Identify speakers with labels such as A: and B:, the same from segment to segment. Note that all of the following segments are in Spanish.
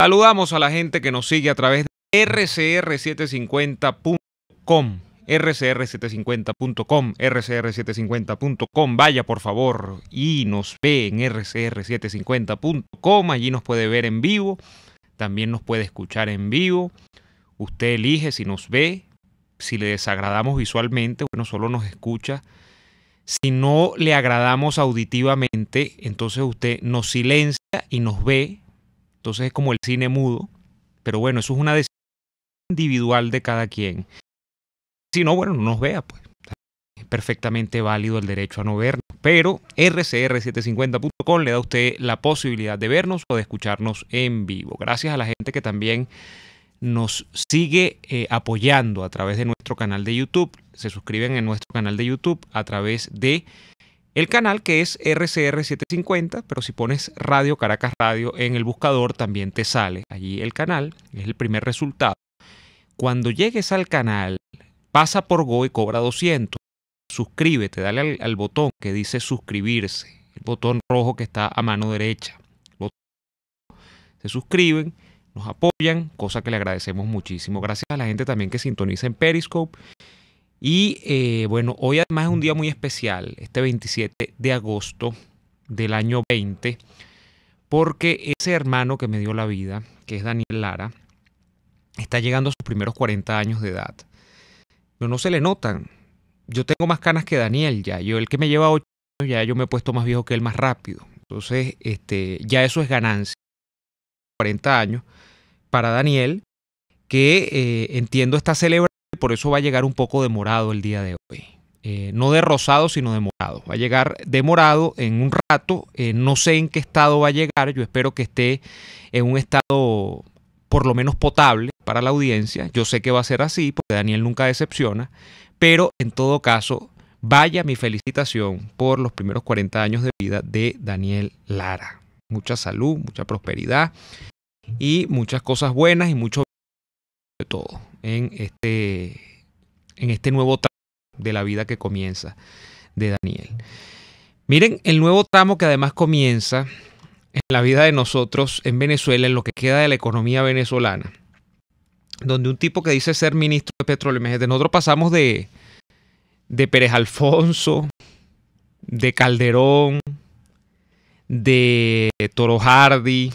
A: Saludamos a la gente que nos sigue a través de rcr750.com, rcr750.com, rcr750.com. Vaya por favor y nos ve en rcr750.com. Allí nos puede ver en vivo, también nos puede escuchar en vivo. Usted elige si nos ve, si le desagradamos visualmente, bueno, solo nos escucha. Si no le agradamos auditivamente, entonces usted nos silencia y nos ve. Entonces es como el cine mudo, pero bueno, eso es una decisión individual de cada quien. Si no, bueno, no nos vea, pues. Es perfectamente válido el derecho a no vernos, pero rcr750.com le da a usted la posibilidad de vernos o de escucharnos en vivo. Gracias a la gente que también nos sigue apoyando a través de nuestro canal de YouTube. Se suscriben en nuestro canal de YouTube a través de el canal que es RCR750, pero si pones Radio Caracas Radio en el buscador también te sale allí el canal, es el primer resultado. Cuando llegues al canal, pasa por Go y cobra 200. Suscríbete, dale al botón que dice suscribirse, el botón rojo que está a mano derecha. Se suscriben, nos apoyan, cosa que le agradecemos muchísimo. Gracias a la gente también que sintoniza en Periscope. Y bueno, hoy además es un día muy especial, este 27 de agosto del año 20, porque ese hermano que me dio la vida, que es Daniel Lara, está llegando a sus primeros 40 años de edad. Pero no se le notan. Yo tengo más canas que Daniel ya. El que me lleva 8 años, ya yo me he puesto más viejo que él más rápido. Entonces, ya eso es ganancia. 40 años para Daniel, que entiendo está celebrando. Por eso va a llegar un poco demorado el día de hoy. No de rosado, sino de morado. Va a llegar demorado en un rato. No sé en qué estado va a llegar. Yo espero que esté en un estado por lo menos potable para la audiencia. Yo sé que va a ser así, porque Daniel nunca decepciona. Pero en todo caso, vaya mi felicitación por los primeros 40 años de vida de Daniel Lara. Mucha salud, mucha prosperidad y muchas cosas buenas y mucho de todo en este nuevo tramo de la vida que comienza de Daniel. Miren, el nuevo tramo que además comienza en la vida de nosotros en Venezuela, en lo que queda de la economía venezolana, donde un tipo que dice ser ministro de petróleo, imagínate, nosotros pasamos de Pérez Alfonso, de Calderón, de Toro Hardy,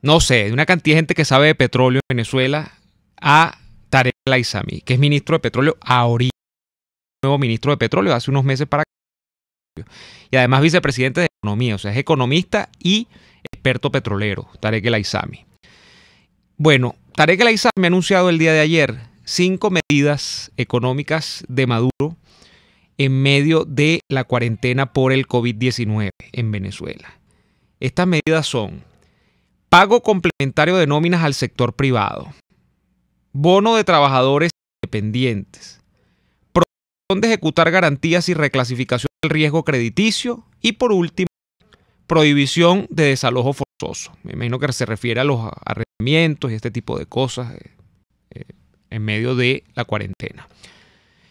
A: no sé, de una cantidad de gente que sabe de petróleo en Venezuela, a Tarek El Aissami, que es ministro de petróleo ahorita, nuevo ministro de petróleo, hace unos meses para acá, y además vicepresidente de economía, o sea, es economista y experto petrolero, Tarek El Aissami. Bueno, Tarek El Aissami ha anunciado el día de ayer 5 medidas económicas de Maduro en medio de la cuarentena por el COVID-19 en Venezuela. Estas medidas son pago complementario de nóminas al sector privado, bono de trabajadores independientes, prohibición de ejecutar garantías y reclasificación del riesgo crediticio y por último, prohibición de desalojo forzoso. Me imagino que se refiere a los arrendamientos y este tipo de cosas en medio de la cuarentena.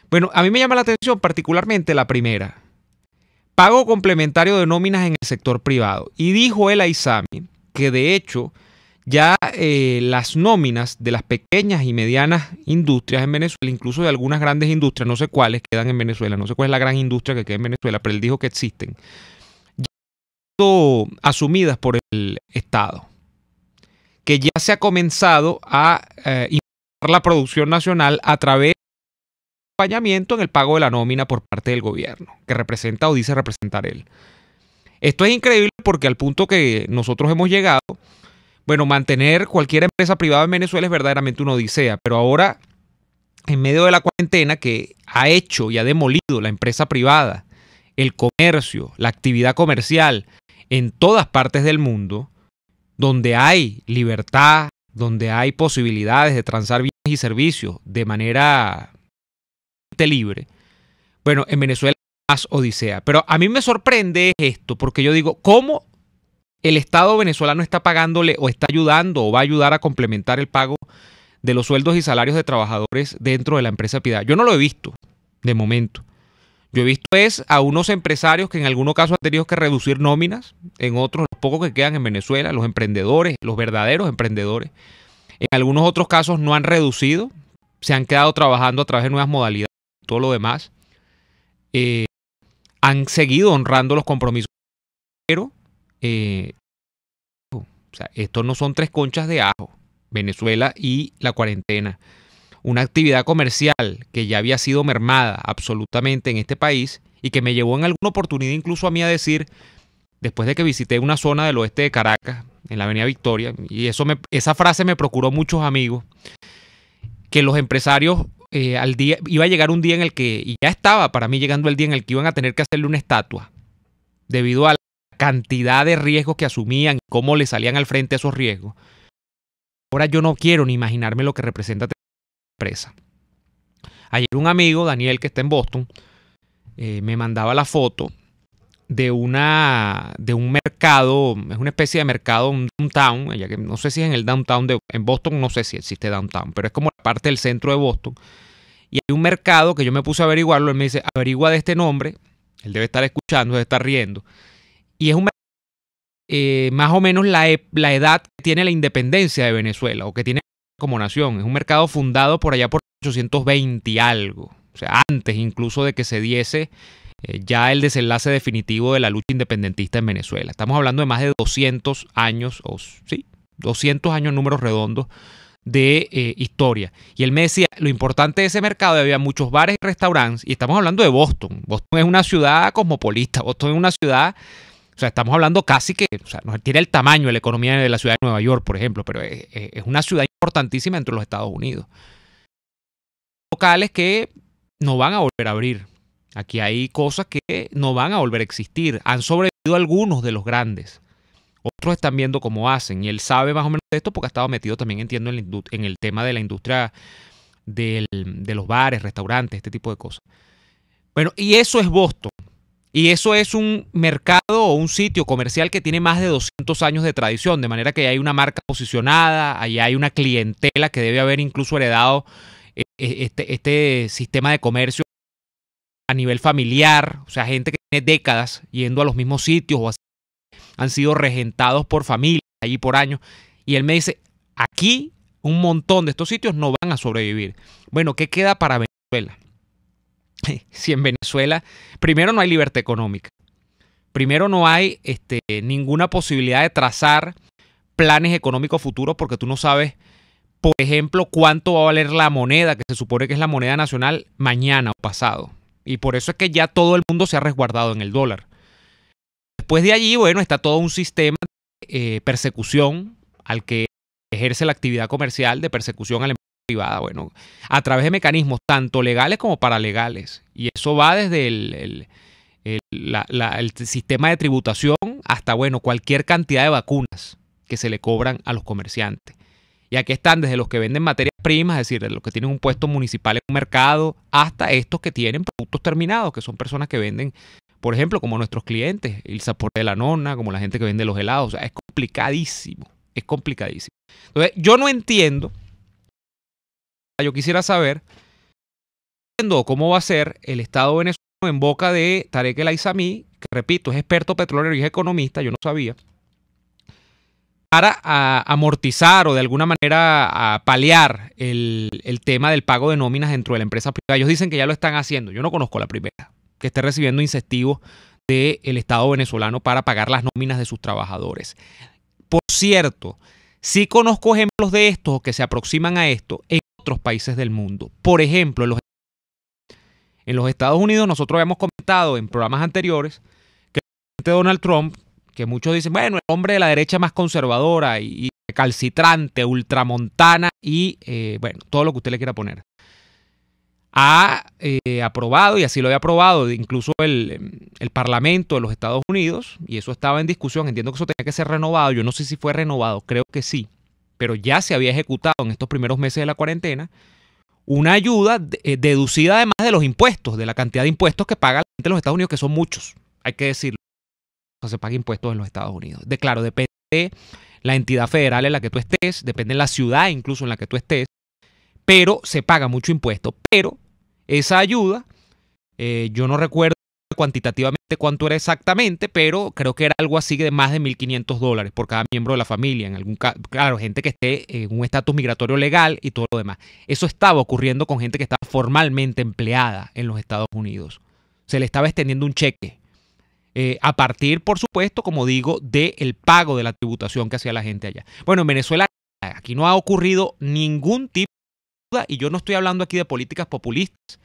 A: Bueno, a mí me llama la atención particularmente la primera, pago complementario de nóminas en el sector privado. Y dijo el Aissami que de hecho ya las nóminas de las pequeñas y medianas industrias en Venezuela, incluso de algunas grandes industrias, no sé cuáles quedan en Venezuela, no sé cuál es la gran industria que queda en Venezuela, pero él dijo que existen, ya han sido asumidas por el Estado, que ya se ha comenzado a impulsar la producción nacional a través de acompañamiento en el pago de la nómina por parte del gobierno, que representa o dice representar él. Esto es increíble porque al punto que nosotros hemos llegado, bueno, mantener cualquier empresa privada en Venezuela es verdaderamente una odisea, pero ahora, en medio de la cuarentena que ha hecho y ha demolido la empresa privada, el comercio, la actividad comercial en todas partes del mundo, donde hay libertad, donde hay posibilidades de transar bienes y servicios de manera libre, bueno, en Venezuela es más odisea. Pero a mí me sorprende esto, porque yo digo, ¿cómo el Estado venezolano está pagándole o está ayudando o va a ayudar a complementar el pago de los sueldos y salarios de trabajadores dentro de la empresa privada? Yo no lo he visto de momento. Yo he visto es a unos empresarios que en algunos casos han tenido que reducir nóminas, en otros los pocos que quedan en Venezuela, los emprendedores, los verdaderos emprendedores. En algunos otros casos no han reducido, se han quedado trabajando a través de nuevas modalidades, todo lo demás. Han seguido honrando los compromisos, pero o sea, estos no son tres conchas de ajo, Venezuela y la cuarentena. Una actividad comercial que ya había sido mermada absolutamente en este país y que me llevó en alguna oportunidad incluso a mí a decir, después de que visité una zona del oeste de Caracas, en la Avenida Victoria, y esa frase me procuró muchos amigos, que los empresarios iba a llegar un día en el que, y ya estaba para mí llegando el día en el que iban a tener que hacerle una estatua, debido a la cantidad de riesgos que asumían y cómo le salían al frente esos riesgos. Ahora yo no quiero ni imaginarme lo que representa empresa. Ayer un amigo, Daniel, que está en Boston, me mandaba la foto de un mercado, es una especie de mercado, un downtown, ya que no sé si es en el downtown en Boston, no sé si existe downtown, pero es como la parte del centro de Boston. Y hay un mercado que yo me puse a averiguarlo, él me dice, averigua de este nombre, él debe estar escuchando, debe estar riendo. Y es un mercado, más o menos la edad que tiene la independencia de Venezuela, o que tiene como nación. Es un mercado fundado por allá por 820 y algo, o sea, antes incluso de que se diese ya el desenlace definitivo de la lucha independentista en Venezuela. Estamos hablando de más de 200 años, 200 años, números redondos, de historia. Y él me decía, lo importante de ese mercado, había muchos bares y restaurantes, y estamos hablando de Boston. Boston es una ciudad cosmopolita, Boston es una ciudad, o sea, estamos hablando casi que, o sea, no tiene el tamaño de la economía de la ciudad de Nueva York, por ejemplo, pero es una ciudad importantísima entre los Estados Unidos. Locales que no van a volver a abrir. Aquí hay cosas que no van a volver a existir. Han sobrevivido algunos de los grandes. Otros están viendo cómo hacen. Y él sabe más o menos de esto porque ha estado metido también, entiendo, en el tema de la industria de los bares, restaurantes, este tipo de cosas. Bueno, y eso es Boston. Y eso es un mercado o un sitio comercial que tiene más de 200 años de tradición. De manera que hay una marca posicionada, ahí hay una clientela que debe haber incluso heredado este sistema de comercio a nivel familiar, o sea, gente que tiene décadas yendo a los mismos sitios o han sido regentados por familias allí por años. Y él me dice, aquí un montón de estos sitios no van a sobrevivir. Bueno, ¿qué queda para Venezuela? Si en Venezuela, primero no hay libertad económica, primero no hay ninguna posibilidad de trazar planes económicos futuros porque tú no sabes, por ejemplo, cuánto va a valer la moneda, que se supone que es la moneda nacional, mañana o pasado. Y por eso es que ya todo el mundo se ha resguardado en el dólar. Después de allí, bueno, está todo un sistema de persecución al que ejerce la actividad comercial, de persecución a la empresa privada, bueno, a través de mecanismos tanto legales como paralegales. Y eso va desde el sistema de tributación hasta, bueno, cualquier cantidad de vacunas que se le cobran a los comerciantes. Y aquí están desde los que venden materias primas, es decir, de los que tienen un puesto municipal en un mercado, hasta estos que tienen productos terminados, que son personas que venden, por ejemplo, como nuestros clientes, el sabor de la nona, como la gente que vende los helados. O sea, es complicadísimo, es complicadísimo. Entonces, yo no entiendo, yo quisiera saber cómo va a ser el Estado venezolano en boca de Tarek El Aissami, que repito, es experto petrolero y es economista, yo no sabía, para amortizar o de alguna manera a paliar el tema del pago de nóminas dentro de la empresa privada. Ellos dicen que ya lo están haciendo. Yo no conozco la primera que esté recibiendo incentivos del Estado venezolano para pagar las nóminas de sus trabajadores. Por cierto, sí conozco ejemplos de estos que se aproximan a esto en otros países del mundo. Por ejemplo, en los Estados Unidos, nosotros habíamos comentado en programas anteriores que el presidente Donald Trump, que muchos dicen, bueno, el hombre de la derecha más conservadora y calcitrante, ultramontana y, bueno, todo lo que usted le quiera poner, ha aprobado, y así lo había aprobado incluso el Parlamento de los Estados Unidos, y eso estaba en discusión, entiendo que eso tenía que ser renovado, yo no sé si fue renovado, creo que sí, pero ya se había ejecutado en estos primeros meses de la cuarentena una ayuda deducida además de los impuestos, de la cantidad de impuestos que paga la gente de los Estados Unidos, que son muchos, hay que decirlo. Se paga impuestos en los Estados Unidos. Claro, depende de la entidad federal en la que tú estés, depende de la ciudad incluso en la que tú estés, pero se paga mucho impuesto. Pero esa ayuda Yo no recuerdo cuantitativamente cuánto era exactamente, pero creo que era algo así de más de $1.500 por cada miembro de la familia. En algún caso, claro, gente que esté en un estatus migratorio legal y todo lo demás. Eso estaba ocurriendo con gente que estaba formalmente empleada en los Estados Unidos. Se le estaba extendiendo un cheque. A partir, por supuesto, como digo, del pago de la tributación que hacía la gente allá. Bueno, en Venezuela aquí no ha ocurrido ningún tipo de ayuda, y yo no estoy hablando aquí de políticas populistas.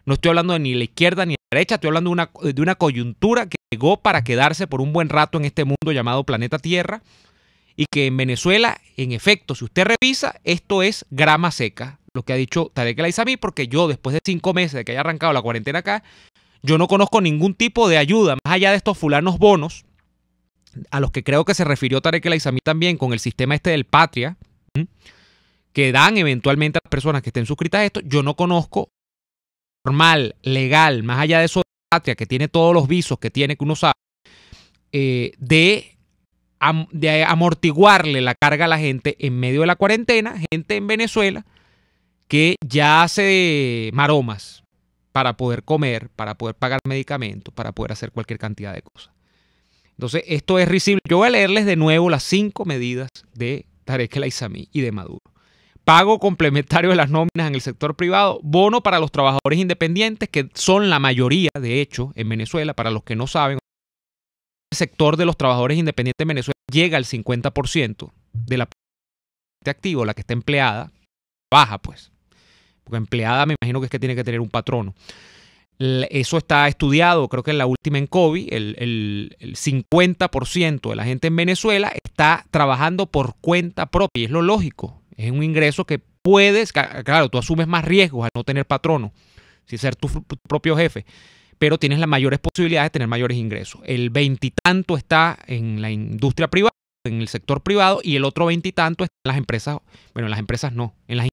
A: No estoy hablando de ni la izquierda ni la derecha, estoy hablando de una coyuntura que llegó para quedarse por un buen rato en este mundo llamado planeta Tierra, y que en Venezuela, en efecto, si usted revisa, esto es grama seca, lo que ha dicho Tarek El Aissami, porque yo, después de 5 meses de que haya arrancado la cuarentena acá, yo no conozco ningún tipo de ayuda, más allá de estos fulanos bonos, a los que creo que se refirió Tarek El Aissami también, con el sistema este del Patria, que dan eventualmente a las personas que estén suscritas a esto. Yo no conozco formal, legal, más allá de eso de Patria, que tiene todos los visos que tiene, que uno sabe, de amortiguarle la carga a la gente en medio de la cuarentena, gente en Venezuela que ya hace maromas para poder comer, para poder pagar medicamentos, para poder hacer cualquier cantidad de cosas. Entonces, esto es risible. Yo voy a leerles de nuevo las 5 medidas de Tarek El Aissami y de Maduro. Pago complementario de las nóminas en el sector privado, bono para los trabajadores independientes, que son la mayoría, de hecho, en Venezuela. Para los que no saben, el sector de los trabajadores independientes en Venezuela llega al 50% de la gente activa, la que está empleada, baja pues. Porque empleada me imagino que es que tiene que tener un patrono. Eso está estudiado, creo que en la última Encovi, el 50% de la gente en Venezuela está trabajando por cuenta propia, y es lo lógico. Es un ingreso que puedes, claro, tú asumes más riesgos al no tener patrono, sin ser tu propio jefe, pero tienes las mayores posibilidades de tener mayores ingresos. El 20 y tanto está en la industria privada, en el sector privado, y el otro 20 y tanto está en las empresas. Bueno, en las empresas no, en las,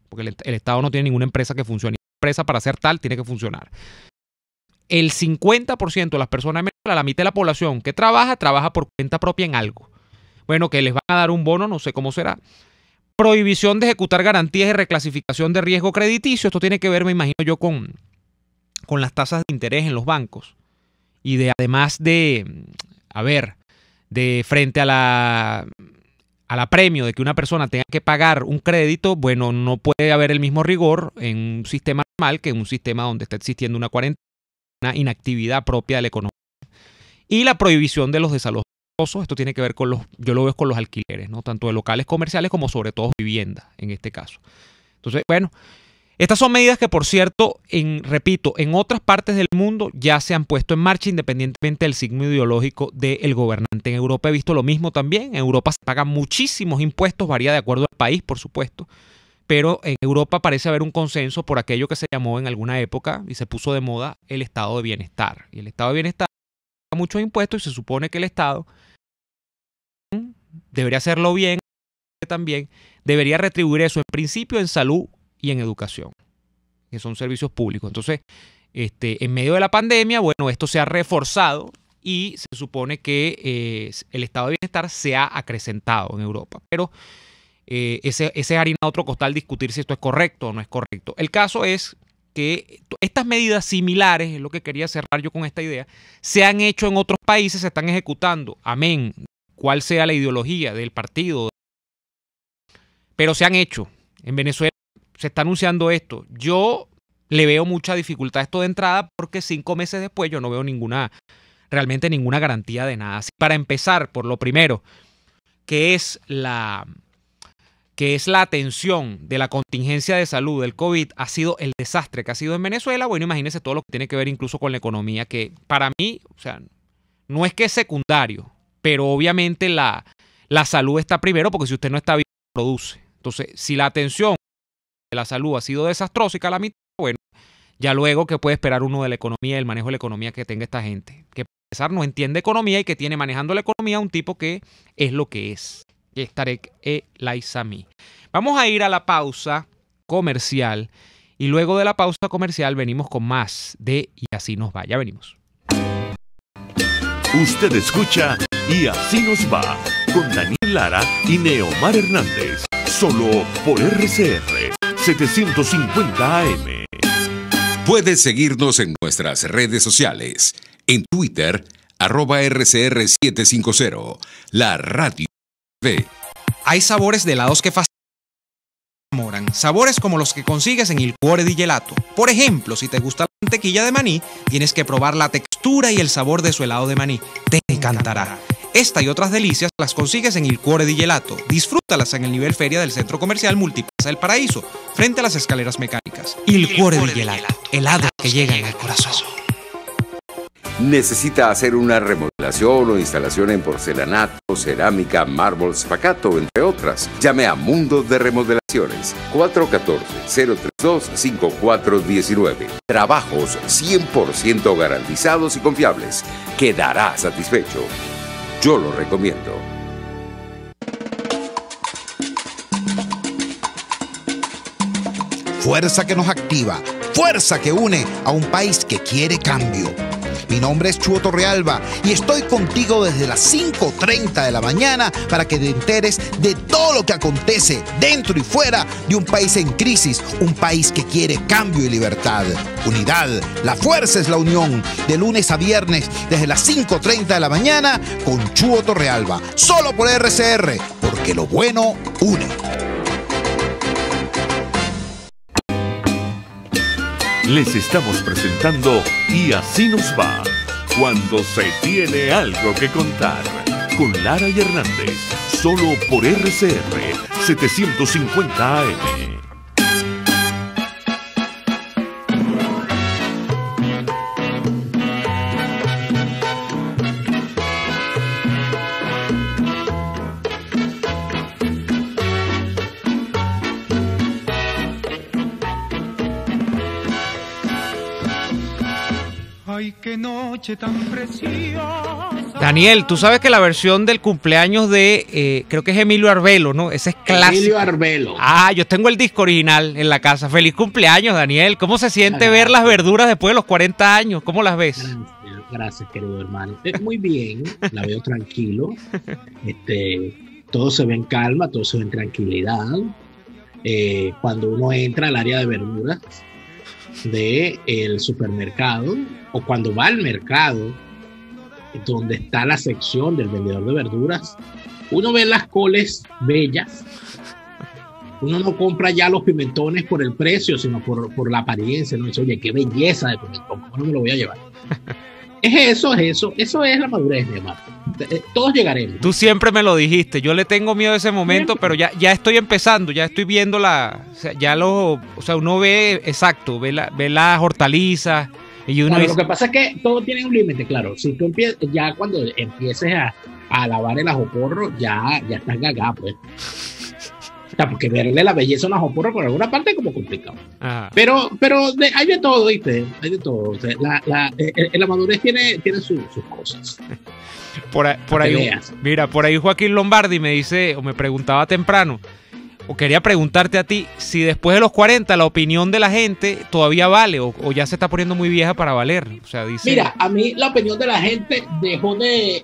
A: porque el Estado no tiene ninguna empresa que funcione. La empresa, para ser tal, tiene que funcionar. El 50% de las personas en Venezuela, la mitad de la población que trabaja por cuenta propia en algo. Bueno, que les van a dar un bono, no sé cómo será. Prohibición de ejecutar garantías y reclasificación de riesgo crediticio. Esto tiene que ver, me imagino yo, con las tasas de interés en los bancos. Y además de, de frente a la premio de que una persona tenga que pagar un crédito, bueno, no puede haber el mismo rigor en un sistema normal que en un sistema donde está existiendo una cuarentena, una inactividad propia de la economía. Y la prohibición de los desalojos. Esto tiene que ver con yo lo veo con los alquileres, ¿no? Tanto de locales comerciales como sobre todo viviendas en este caso. Entonces, bueno, estas son medidas que, por cierto, repito, en otras partes del mundo ya se han puesto en marcha independientemente del signo ideológico del gobernante. En Europa he visto lo mismo también. En Europa se pagan muchísimos impuestos, varía de acuerdo al país, por supuesto. Pero en Europa parece haber un consenso por aquello que se llamó en alguna época y se puso de moda el estado de bienestar. Y el estado de bienestar paga muchos impuestos y se supone que el Estado debería hacerlo bien, también debería retribuir eso en principio en salud y en educación, que son servicios públicos. Entonces, en medio de la pandemia, bueno, esto se ha reforzado y se supone que el estado de bienestar se ha acrecentado en Europa. Pero ese es harina de otro costal discutir si esto es correcto o no es correcto. El caso es que estas medidas similares, es lo que quería cerrar yo con esta idea, se han hecho en otros países, se están ejecutando, amén, cuál sea la ideología del partido, pero se han hecho. En Venezuela se está anunciando esto. Yo le veo mucha dificultad a esto de entrada porque 5 meses después yo no veo realmente ninguna garantía de nada. Así, para empezar, por lo primero, que es la atención de la contingencia de salud del COVID, ha sido el desastre que ha sido en Venezuela. Bueno, imagínense todo lo que tiene que ver incluso con la economía, que para mí, o sea, no es que es secundario, pero obviamente la salud está primero, porque si usted no está bien, produce. Entonces, si la atención de la salud ha sido desastrosa y calamitosa, bueno, ya luego que puede esperar uno de la economía, el manejo de la economía que tenga esta gente, que para empezar no entiende economía y que tiene manejando la economía un tipo que es lo que es Tarek El Aissami. Vamos a ir a la pausa comercial y luego de la pausa comercial venimos con más de Y Así Nos Va. Ya venimos.
B: Usted escucha Y Así Nos Va con Daniel Lara y Neomar Hernández, solo por RCR 750 AM.
C: Puedes seguirnos en nuestras redes sociales. En Twitter, @RCR750. La Radio TV.
D: Hay sabores de helados que enamoran. Sabores como los que consigues en Il Cuore di Gelato. Por ejemplo, si te gusta la mantequilla de maní, tienes que probar la textura y el sabor de su helado de maní. Te encantará. Esta y otras delicias las consigues en Il Cuore di Gelato. Disfrútalas en el nivel feria del Centro Comercial Multiplaza El Paraíso, frente a las escaleras mecánicas. Il Cuore di Gelato. Helado que llega en el corazón.
E: ¿Necesita hacer una remodelación o instalación en porcelanato, cerámica, mármol, spacato, entre otras? Llame a Mundo de Remodelaciones, 414-032-5419. Trabajos 100% garantizados y confiables. Quedará satisfecho. Yo lo recomiendo.
F: Fuerza que nos activa, fuerza que une a un país que quiere cambio. Mi nombre es Chuo Torrealba y estoy contigo desde las 5:30 de la mañana para que te enteres de todo lo que acontece dentro y fuera de un país en crisis, un país que quiere cambio y libertad. Unidad, la fuerza es la unión, de lunes a viernes desde las 5:30 de la mañana con Chuo Torrealba, solo por RCR, porque lo bueno une.
B: Les estamos presentando Y así nos va, cuando se tiene algo que contar, con Lara y Hernández, solo por RCR 750 AM.
G: Ay, qué noche tan preciosa.
A: Daniel, tú sabes que la versión del cumpleaños de, creo que es Emilio Arbelo, ¿no? Ese es clásico.
H: Emilio Arbelo.
A: Ah, yo tengo el disco original en la casa. Feliz cumpleaños, Daniel. ¿Cómo se siente ver las verduras después de los 40 años? ¿Cómo las ves?
H: Gracias, querido hermano. Muy bien, la veo tranquilo. Todo se ve en calma, todo se ve en tranquilidad. Cuando uno entra al área de verduras del supermercado, o cuando va al mercado donde está la sección del vendedor de verduras, uno ve las coles bellas. Uno no compra ya los pimentones por el precio, sino por la apariencia, ¿no? Dice, oye, qué belleza de pimentón, ¿cómo no me lo voy a llevar? Eso es la madurez, mi hermano. Todos llegaremos.
A: Tú siempre me lo dijiste, yo le tengo miedo a ese momento, pero ya estoy empezando, ya estoy viendo uno ve, exacto, ve las hortalizas y uno
H: lo que pasa es que todo tiene un límite, claro. Si tú ya cuando empieces a lavar el ajoporro, ya estás gagá, pues. O sea, porque verle la belleza a un ajoporro por alguna parte es como complicado. Ajá. Pero hay de todo, ¿viste? Hay de todo. O sea, la madurez tiene sus cosas.
A: Por ahí, mira, por ahí Joaquín Lombardi me dice, o me preguntaba temprano, o quería preguntarte a ti, si después de los 40 la opinión de la gente todavía vale, o ya se está poniendo muy vieja para valer. O sea, dice...
H: Mira, a mí la opinión de la gente dejó de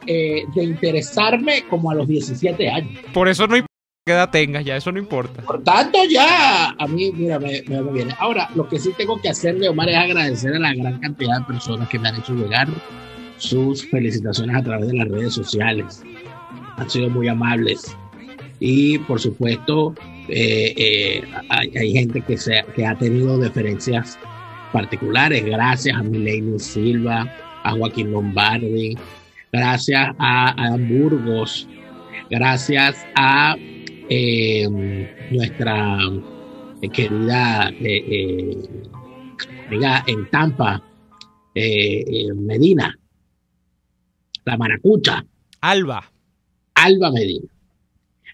H: interesarme como a los 17 años.
A: Por eso no importa qué edad tengas, ya eso no importa.
H: Por tanto, ya, a mí, mira, me viene. Ahora, lo que sí tengo que hacer, Leomar, es agradecer a la gran cantidad de personas que me han hecho llegar sus felicitaciones a través de las redes sociales. Han sido muy amables. Y, por supuesto, hay gente que ha tenido deferencias particulares. Gracias a Mileni Silva, a Joaquín Lombardi, gracias a Adam Burgos, gracias a nuestra querida amiga en Tampa, Medina, la maracucha.
A: Alba
H: Medina.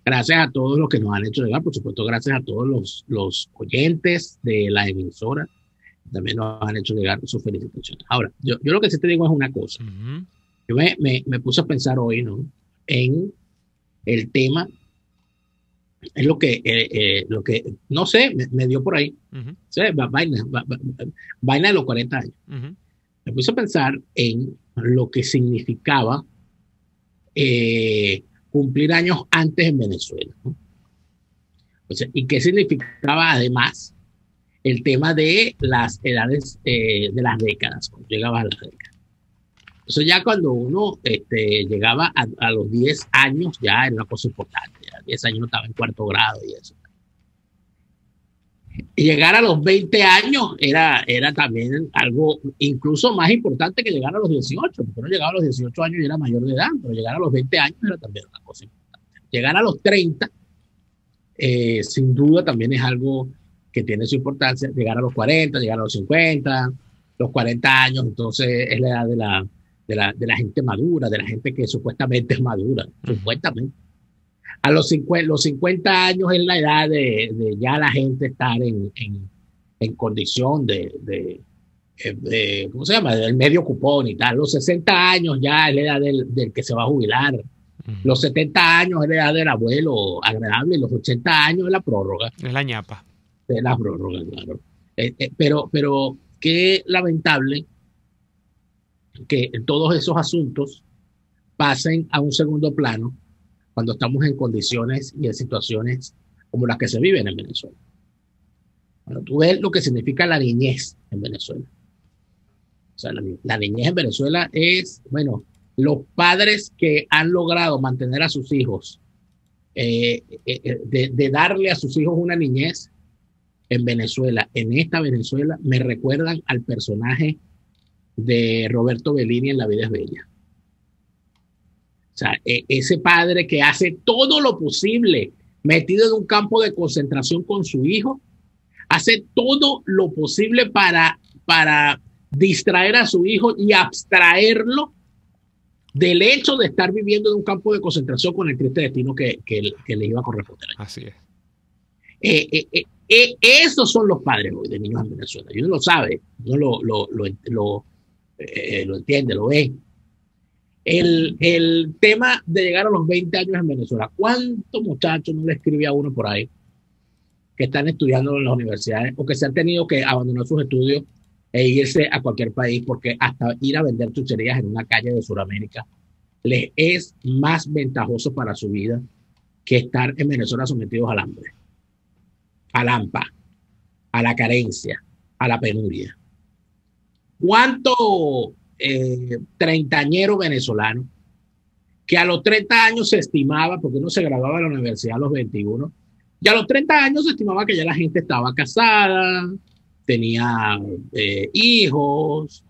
H: Gracias a todos los que nos han hecho llegar, por supuesto, gracias a todos los oyentes de la emisora, también nos han hecho llegar sus felicitaciones. Ahora, yo lo que sí te digo es una cosa. Uh-huh. Yo me puse a pensar hoy, ¿no?, en el tema, es lo que no sé, me dio por ahí. Uh-huh. ¿Sí? Vaina de los 40 años. Uh-huh. Me puse a pensar en lo que significaba cumplir años antes en Venezuela, ¿no? O sea, y qué significaba además el tema de las edades, de las décadas, cuando llegaba a las décadas. Entonces ya cuando uno llegaba a los 10 años, ya era una cosa importante. Ya 10 años no estaba en cuarto grado y eso. Y llegar a los 20 años era también algo incluso más importante que llegar a los 18, porque uno llegaba a los 18 años y era mayor de edad, pero llegar a los 20 años era también una cosa importante. Llegar a los 30, sin duda también es algo que tiene su importancia. Llegar a los 40, llegar a los 50, los 40 años, entonces es la edad de la gente madura, de la gente que supuestamente es madura, supuestamente. A los 50 años es la edad de ya la gente estar en condición de ¿cómo se llama? Del medio cupón y tal. Los 60 años ya es la edad del que se va a jubilar. Los 70 años es la edad del abuelo agradable. Los 80 años es la prórroga.
A: Es la ñapa.
H: Es la prórroga, claro. Pero qué lamentable que todos esos asuntos pasen a un segundo plano cuando estamos en condiciones y en situaciones como las que se viven en Venezuela. Bueno, tú ves lo que significa la niñez en Venezuela. O sea, la niñez en Venezuela es, bueno, los padres que han logrado mantener a sus hijos, de darle a sus hijos una niñez en Venezuela, en esta Venezuela, me recuerdan al personaje de Roberto Bellini en La vida es bella. O sea, ese padre que hace todo lo posible, metido en un campo de concentración con su hijo, hace todo lo posible para distraer a su hijo y abstraerlo del hecho de estar viviendo en un campo de concentración con el triste destino que le iba a corresponder.
A: Así es.
H: Esos son los padres hoy de niños en Venezuela. Y uno lo sabe, uno lo entiende, lo ve. El tema de llegar a los 20 años en Venezuela. ¿Cuántos muchachos no le escribe a uno por ahí que están estudiando en las universidades o que se han tenido que abandonar sus estudios e irse a cualquier país porque hasta ir a vender chucherías en una calle de Sudamérica les es más ventajoso para su vida que estar en Venezuela sometidos al hambre, al hampa, a la carencia, a la penuria? ¿Cuánto treintañero venezolano que a los 30 años se estimaba, porque uno se graduaba de la universidad a los 21, y a los 30 años se estimaba que ya la gente estaba casada, tenía hijos,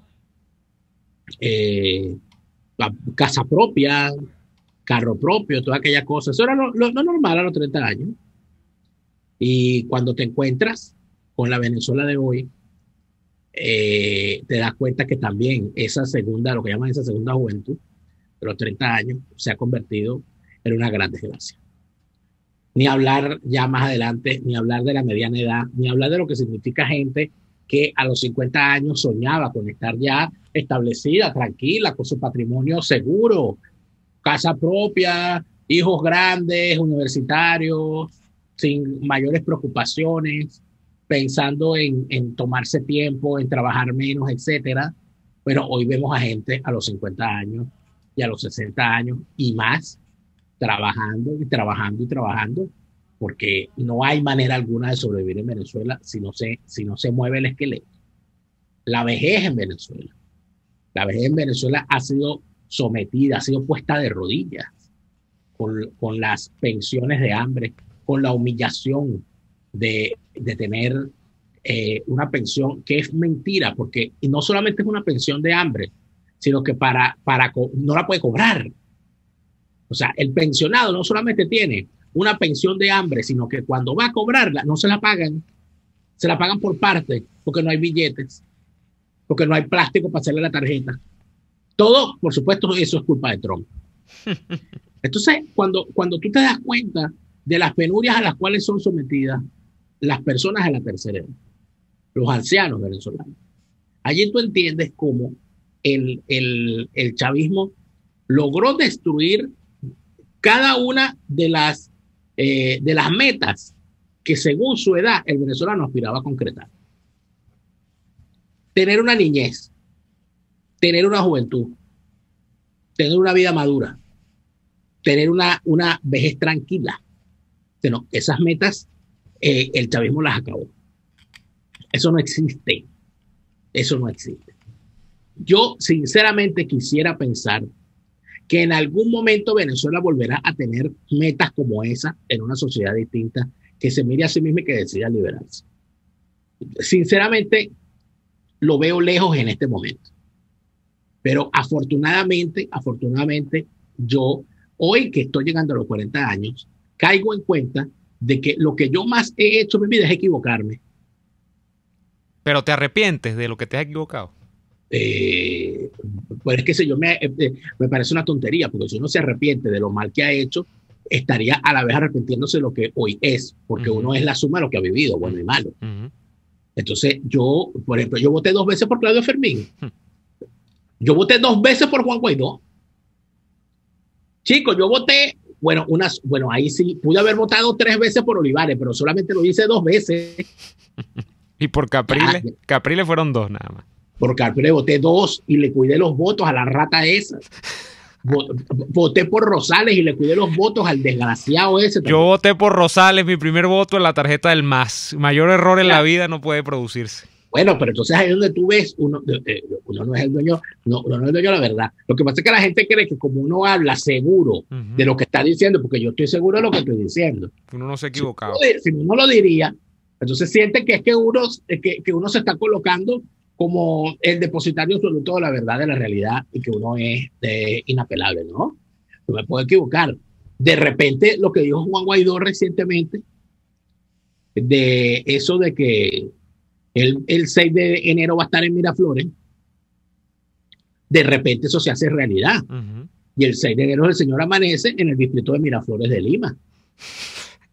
H: casa propia, carro propio, toda aquella cosa? Eso era lo normal a los 30 años. Y cuando te encuentras con la Venezuela de hoy, te das cuenta que también esa segunda, lo que llaman esa segunda juventud, de los 30 años, se ha convertido en una gran desgracia. Ni hablar ya más adelante, ni hablar de la mediana edad, ni hablar de lo que significa gente que a los 50 años soñaba con estar ya establecida, tranquila, con su patrimonio seguro, casa propia, hijos grandes, universitarios, sin mayores preocupaciones, pensando en tomarse tiempo, en trabajar menos, etcétera. Pero hoy vemos a gente a los 50 años y a los 60 años y más trabajando y trabajando y trabajando, porque no hay manera alguna de sobrevivir en Venezuela si no se mueve el esqueleto. La vejez en Venezuela ha sido sometida, ha sido puesta de rodillas con las pensiones de hambre, con la humillación de tener una pensión que es mentira, porque no solamente es una pensión de hambre, sino que no la puede cobrar. O sea, el pensionado no solamente tiene una pensión de hambre, sino que cuando va a cobrarla no se la pagan, se la pagan por parte, porque no hay billetes, porque no hay plástico para hacerle la tarjeta. Todo, por supuesto, eso es culpa de Trump. Entonces, cuando tú te das cuenta de las penurias a las cuales son sometidas las personas de la tercera edad, los ancianos venezolanos, allí tú entiendes cómo el chavismo logró destruir cada una de las metas que según su edad el venezolano aspiraba a concretar. Tener una niñez, tener una juventud, tener una vida madura, tener una vejez tranquila. Bueno, esas metas el chavismo las acabó. Eso no existe. Eso no existe. Yo sinceramente quisiera pensar que en algún momento Venezuela volverá a tener metas como esa en una sociedad distinta, que se mire a sí misma y que decida liberarse. Sinceramente, lo veo lejos en este momento. Pero afortunadamente, yo, hoy que estoy llegando a los 40 años, caigo en cuenta de que lo que yo más he hecho en mi vida es equivocarme.
A: Pero te arrepientes de lo que te has equivocado.
H: Pues es que sé yo, me parece una tontería, porque si uno se arrepiente de lo mal que ha hecho, estaría a la vez arrepintiéndose de lo que hoy es, porque uno es la suma de lo que ha vivido, bueno y malo. Entonces yo, por ejemplo, yo voté 2 veces por Claudio Fermín. Yo voté 2 veces por Juan Guaidó. Chicos, yo voté, bueno, ahí sí, pude haber votado 3 veces por Olivares, pero solamente lo hice 2 veces.
A: ¿Y por Capriles? Capriles fueron 2 nada más.
H: Por Capriles voté 2 y le cuidé los votos a la rata esa. Voté por Rosales y le cuidé los votos al desgraciado ese también.
A: Yo voté por Rosales, mi primer voto en la tarjeta del MAS. Mayor error en la vida no puede producirse.
H: Bueno, pero entonces ahí es donde tú ves, uno no es el dueño, uno no es el dueño de la verdad. Lo que pasa es que la gente cree que como uno habla seguro de lo que está diciendo, porque yo estoy seguro de lo que estoy diciendo.
A: Uno no se ha equivocado.
H: Si uno lo diría, entonces siente que es que uno se está colocando como el depositario absoluto de la verdad, de la realidad, y que uno es inapelable, ¿no? No me puedo equivocar. De repente, lo que dijo Juan Guaidó recientemente, de eso de que el 6 de enero va a estar en Miraflores, de repente eso se hace realidad. Y el 6 de enero el señor amanece en el distrito de Miraflores de Lima.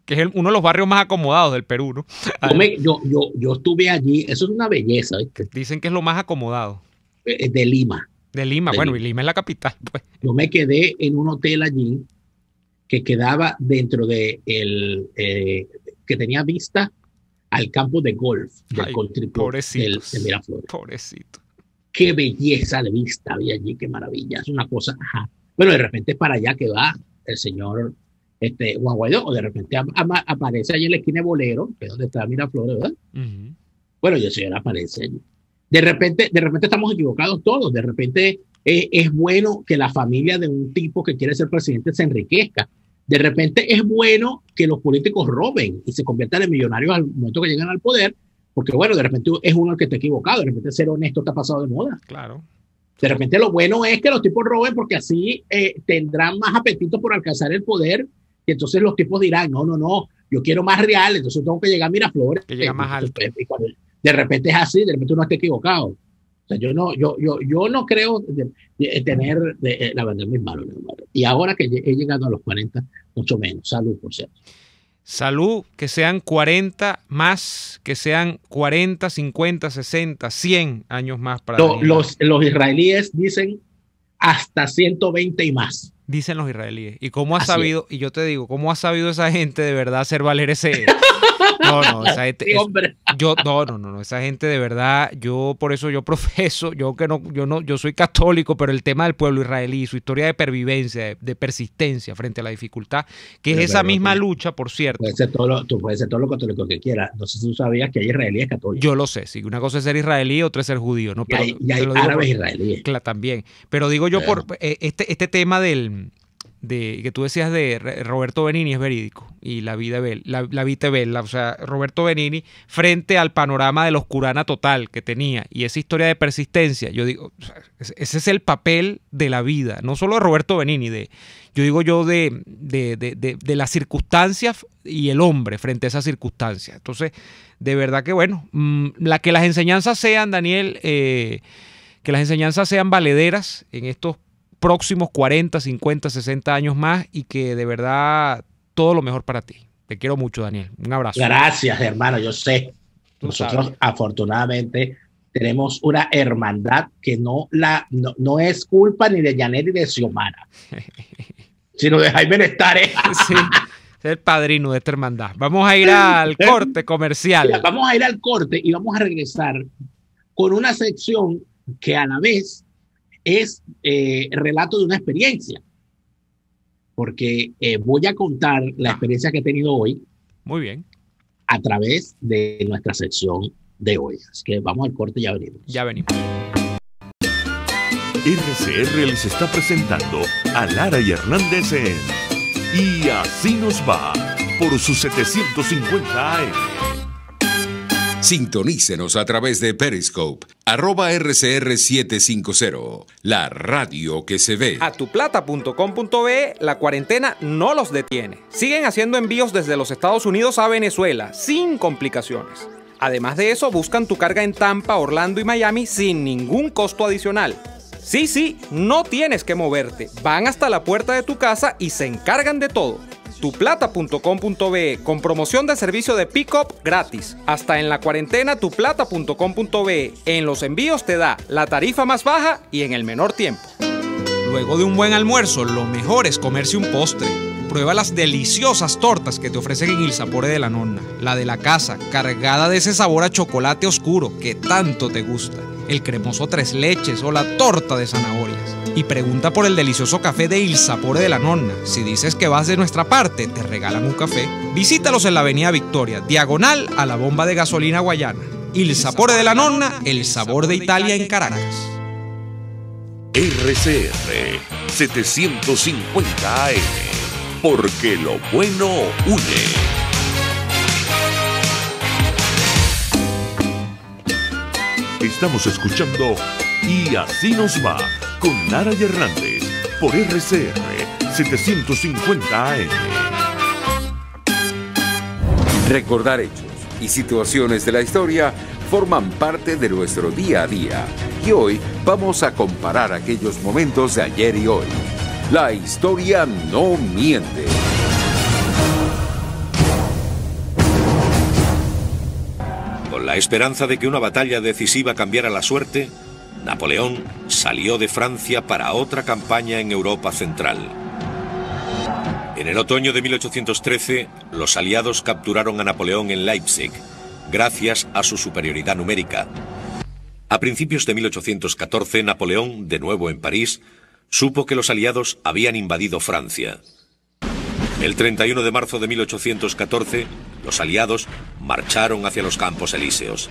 A: Que es uno de los barrios más acomodados del Perú, ¿no?
H: Yo estuve allí, eso es una belleza, ¿viste?
A: Dicen que es lo más acomodado.
H: De Lima.
A: De Lima, bueno, y Lima es la capital, pues.
H: Yo me quedé en un hotel allí que quedaba dentro de que tenía vista al campo de golf del Country Club de Miraflores.
A: Pobrecito.
H: Qué belleza de vista había allí, qué maravilla. Es una cosa, ajá. Bueno, de repente es para allá que va el señor Juan Guaidó, o de repente aparece allí en la esquina de Bolero, que es donde está Miraflores, ¿verdad? Bueno, y el señor aparece allí. De repente estamos equivocados todos. De repente es bueno que la familia de un tipo que quiere ser presidente se enriquezca. De repente es bueno que los políticos roben y se conviertan en millonarios al momento que llegan al poder, porque bueno, de repente es uno el que está equivocado, de repente ser honesto está pasado de moda.
A: Claro.
H: De repente lo bueno es que los tipos roben porque así tendrán más apetito por alcanzar el poder, y entonces los tipos dirán, no, yo quiero más real, entonces tengo que llegar a Miraflores.
A: Que llega más alto.
H: Y cuando de repente es así, de repente uno está equivocado. O sea, yo no creo tener la verdad en mis manos. Y ahora que he llegado a los 40, mucho menos. Salud, por cierto.
A: Salud, que sean 40 más, que sean 40, 50, 60, 100 años más para
H: los israelíes dicen hasta 120 y más.
A: Dicen los israelíes. ¿Y cómo ha sabido, y yo te digo, cómo ha sabido esa gente de verdad hacer valer ese... No, esa gente...
H: Sí, hombre.
A: No, esa gente de verdad, por eso yo profeso, yo soy católico, pero el tema del pueblo israelí, su historia de pervivencia, de persistencia frente a la dificultad, que es esa misma lucha, por cierto.
H: Tú puedes ser todo lo católico que quieras. No sé si tú sabías que hay israelíes católicos.
A: Yo lo sé, sí. Una cosa es ser israelí, otra es ser judío. ¿No? Pero,
H: y hay árabes israelíes.
A: Claro, también. Pero digo yo, por este tema que tú decías de Roberto Benigni es verídico, y la vida bella, o sea, Roberto Benigni frente al panorama de la oscurana total que tenía y esa historia de persistencia, yo digo, ese es el papel de la vida, no solo de Roberto Benigni, de las circunstancias y el hombre frente a esas circunstancias. Entonces, de verdad que bueno, que las enseñanzas sean, Daniel, que las enseñanzas sean valederas en estos próximos 40, 50, 60 años más, y que de verdad todo lo mejor para ti. Te quiero mucho, Daniel. Un abrazo.
H: Gracias, hermano. Yo sé. Nosotros afortunadamente tenemos una hermandad que no es culpa ni de Janet ni de Xiomara, sino de Jaime Nestares.
A: Sí, es el padrino de esta hermandad. Vamos a ir al corte comercial.
H: Mira, vamos a ir al corte y vamos a regresar con una sección que a la vez es relato de una experiencia, porque voy a contar la experiencia que he tenido hoy.
A: Muy bien.
H: A través de nuestra sección de hoy. Así que vamos al corte y ya venimos.
A: Ya venimos.
B: RCR les está presentando a Lara y Hernández en Y Así Nos Va por su 750 AM.
C: Sintonícenos a través de Periscope, @RCR750, la radio que se ve.
D: A tuplata.com.be la cuarentena no los detiene. Siguen haciendo envíos desde los Estados Unidos a Venezuela sin complicaciones. Además de eso, buscan tu carga en Tampa, Orlando y Miami sin ningún costo adicional. Sí, no tienes que moverte. Van hasta la puerta de tu casa y se encargan de todo. Tuplata.com.be con promoción de servicio de pick-up gratis. Hasta en la cuarentena tuplata.com.be. En los envíos te da la tarifa más baja y en el menor tiempo.
I: Luego de un buen almuerzo, lo mejor es comerse un postre. Prueba las deliciosas tortas que te ofrecen en Il Sapore de la Nonna. La de la casa, cargada de ese sabor a chocolate oscuro que tanto te gusta. El cremoso tres leches o la torta de zanahorias. Y pregunta por el delicioso café de Il Sapore de la Nonna. Si dices que vas de nuestra parte, te regalan un café. Visítalos en la avenida Victoria, diagonal a la bomba de gasolina Guayana. Il Sapore de la Nonna, el sabor de Italia en Caracas.
B: RCR 750 AM, porque lo bueno une. Estamos escuchando Y Así Nos Va con Lara y Hernández por RCR 750 AM.
C: Recordar hechos y situaciones de la historia forman parte de nuestro día a día. Y hoy vamos a comparar aquellos momentos de ayer y hoy. La historia no miente.
J: Con la esperanza de que una batalla decisiva cambiara la suerte, Napoleón salió de Francia para otra campaña en Europa Central. En el otoño de 1813, los aliados capturaron a Napoleón en Leipzig, gracias a su superioridad numérica. A principios de 1814, Napoleón, de nuevo en París, supo que los aliados habían invadido Francia. El 31 de marzo de 1814, los aliados marcharon hacia los Campos Elíseos.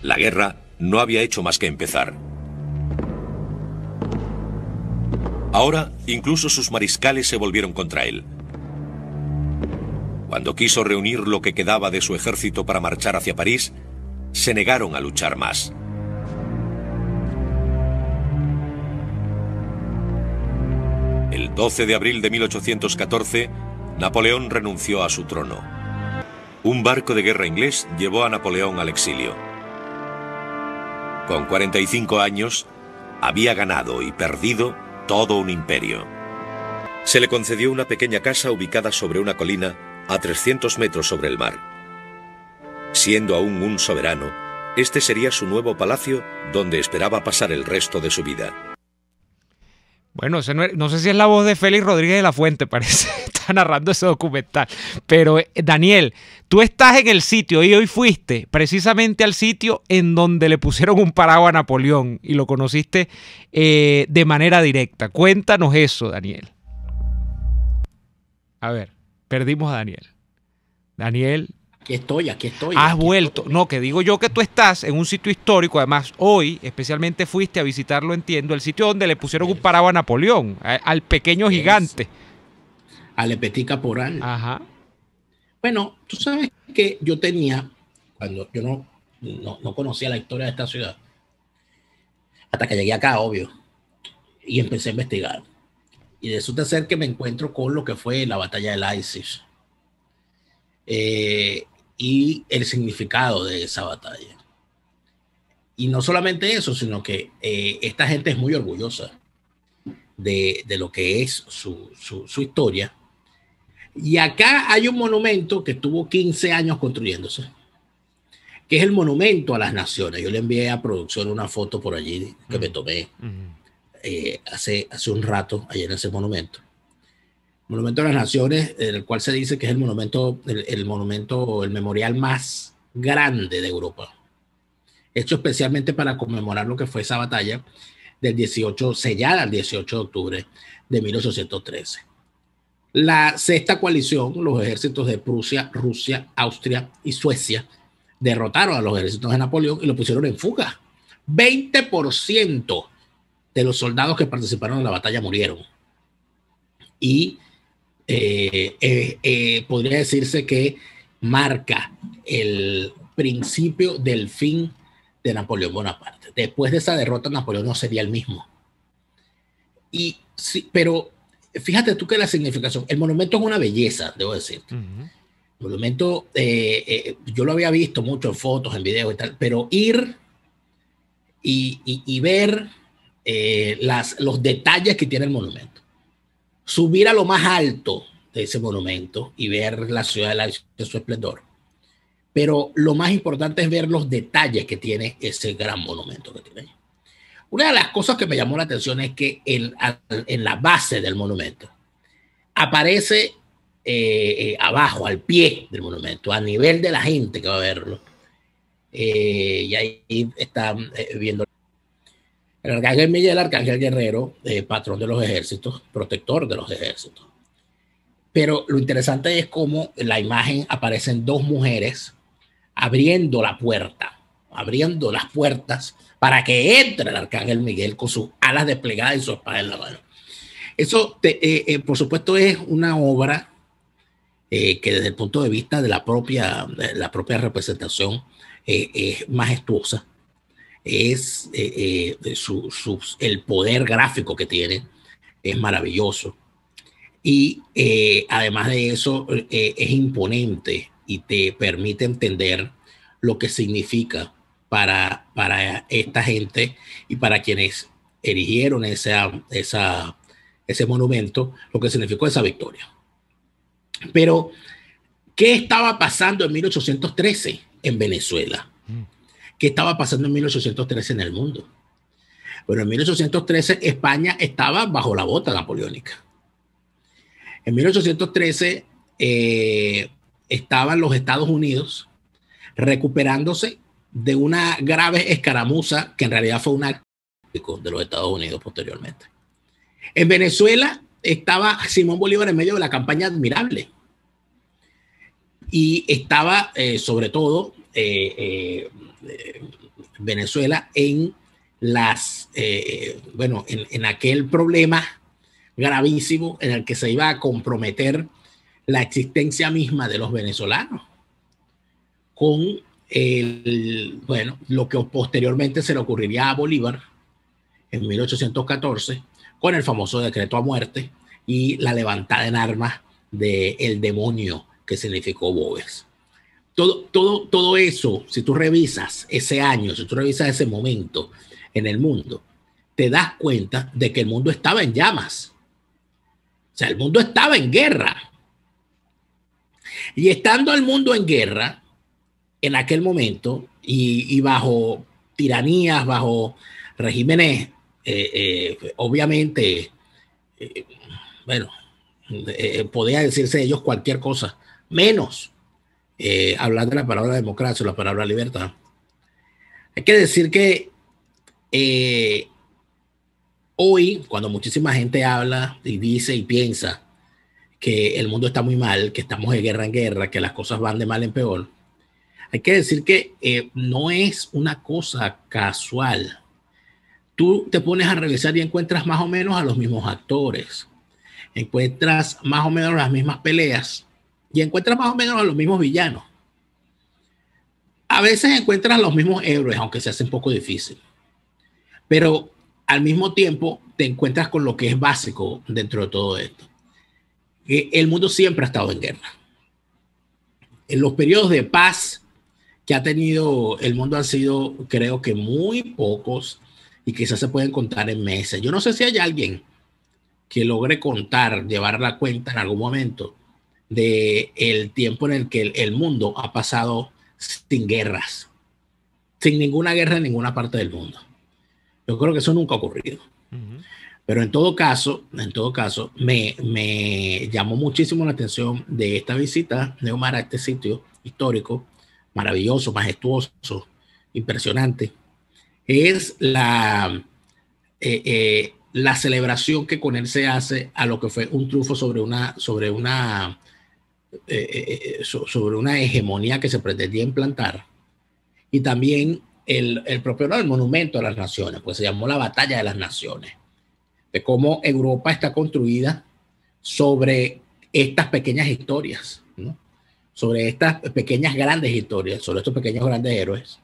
J: La guerra no había hecho más que empezar. Ahora, incluso sus mariscales se volvieron contra él. Cuando quiso reunir lo que quedaba de su ejército para marchar hacia París, se negaron a luchar más. El 12 de abril de 1814, Napoleón renunció a su trono. Un barco de guerra inglés llevó a Napoleón al exilio. Con 45 años, había ganado y perdido todo un imperio. Se le concedió una pequeña casa ubicada sobre una colina a 300 metros sobre el mar. Siendo aún un soberano, este sería su nuevo palacio donde esperaba pasar el resto de su vida.
A: Bueno, no sé si es la voz de Félix Rodríguez de la Fuente, parece. Está narrando ese documental. Pero, Daniel, tú estás en el sitio y hoy fuiste precisamente al sitio en donde le pusieron un paraguas a Napoleón y lo conociste de manera directa. Cuéntanos eso, Daniel. A ver, perdimos a Daniel. Daniel.
H: Aquí estoy.
A: Has vuelto. No, que digo yo que tú estás en un sitio histórico. Además, hoy especialmente fuiste a visitarlo, entiendo, el sitio donde le pusieron un paraguas a Napoleón, al pequeño gigante.
H: A Le Petit Caporal.
A: Ajá.
H: Bueno, tú sabes que yo tenía, cuando yo no conocía la historia de esta ciudad, hasta que llegué acá, obvio, y empecé a investigar. Y resulta ser que me encuentro con lo que fue la batalla de Leipzig. Y el significado de esa batalla. Y no solamente eso, sino que esta gente es muy orgullosa de lo que es su historia. Y acá hay un monumento que tuvo 15 años construyéndose, que es el Monumento a las Naciones. Yo le envié a producción una foto por allí que me tomé hace un rato, allá en ese monumento. Monumento a las Naciones, el cual se dice que es el monumento, el memorial más grande de Europa, hecho especialmente para conmemorar lo que fue esa batalla sellada el 18 de octubre de 1813. la sexta coalición, los ejércitos de Prusia, Rusia, Austria y Suecia, derrotaron a los ejércitos de Napoleón y lo pusieron en fuga. 20% de los soldados que participaron en la batalla murieron. Y podría decirse que marca el principio del fin de Napoleón Bonaparte. Después de esa derrota, Napoleón no sería el mismo. Y sí, pero fíjate tú que la significación, el monumento es una belleza, debo decir. El monumento, yo lo había visto mucho en fotos, en videos y tal, pero ir y ver los detalles que tiene el monumento, subir a lo más alto de ese monumento y ver la ciudad de su esplendor. Pero lo más importante es ver los detalles que tiene ese gran monumento que tiene. Una de las cosas que me llamó la atención es que en la base del monumento aparece abajo, al pie del monumento, a nivel de la gente que va a verlo. Y ahí están viendo el arcángel Miguel, arcángel guerrero, patrón de los ejércitos, protector de los ejércitos. Pero lo interesante es cómo en la imagen aparecen dos mujeres abriendo la puerta, abriendo las puertas para que entre el arcángel Miguel con sus alas desplegadas y su espada en la mano. Eso, por supuesto, es una obra que desde el punto de vista de la propia representación es majestuosa. Es el poder gráfico que tiene es maravilloso. Y además de eso, es imponente y te permite entender lo que significa para esta gente y para quienes erigieron ese monumento, lo que significó esa victoria. Pero, ¿qué estaba pasando en 1813 en Venezuela? ¿Qué estaba pasando en 1813 en el mundo? Bueno, en 1813 España estaba bajo la bota napoleónica. En 1813 estaban los Estados Unidos recuperándose de una grave escaramuza que en realidad fue un acto de los Estados Unidos posteriormente. En Venezuela estaba Simón Bolívar en medio de la campaña Admirable y estaba sobre todo Venezuela en aquel problema gravísimo en el que se iba a comprometer la existencia misma de los venezolanos con lo que posteriormente se le ocurriría a Bolívar en 1814 con el famoso decreto a muerte y la levantada en armas del demonio que significó Boves. Todo eso, si tú revisas ese año, si tú revisas ese momento en el mundo, te das cuenta de que el mundo estaba en llamas. O sea, el mundo estaba en guerra. Y estando el mundo en guerra, en aquel momento, y bajo tiranías, bajo regímenes, obviamente, podía decirse de ellos cualquier cosa, menos hablar de la palabra democracia o la palabra libertad. Hay que decir que hoy, cuando muchísima gente habla y dice y piensa que el mundo está muy mal, que estamos de guerra en guerra, que las cosas van de mal en peor, hay que decir que no es una cosa casual. Tú te pones a revisar y encuentras más o menos a los mismos actores, encuentras más o menos las mismas peleas y encuentras más o menos a los mismos villanos. A veces encuentras los mismos héroes, aunque se hace un poco difícil. Pero al mismo tiempo te encuentras con lo que es básico dentro de todo esto. El mundo siempre ha estado en guerra. En los periodos de paz que ha tenido el mundo han sido, creo que muy pocos y quizás se pueden contar en meses. Yo no sé si hay alguien que logre contar, llevar la cuenta en algún momento de el tiempo en el que el mundo ha pasado sin guerras, sin ninguna guerra en ninguna parte del mundo. Yo creo que eso nunca ha ocurrido. Pero en todo caso, me llamó muchísimo la atención de esta visita de Omar a este sitio histórico, maravilloso, majestuoso, impresionante. Es la la celebración que con él se hace a lo que fue un triunfo sobre una hegemonía que se pretendía implantar, y también el propio el monumento a las naciones, pues se llamó la Batalla de las Naciones, de cómo Europa está construida sobre estas pequeñas historias, ¿no? Sobre estas pequeñas grandes historias, sobre estos pequeños grandes héroes,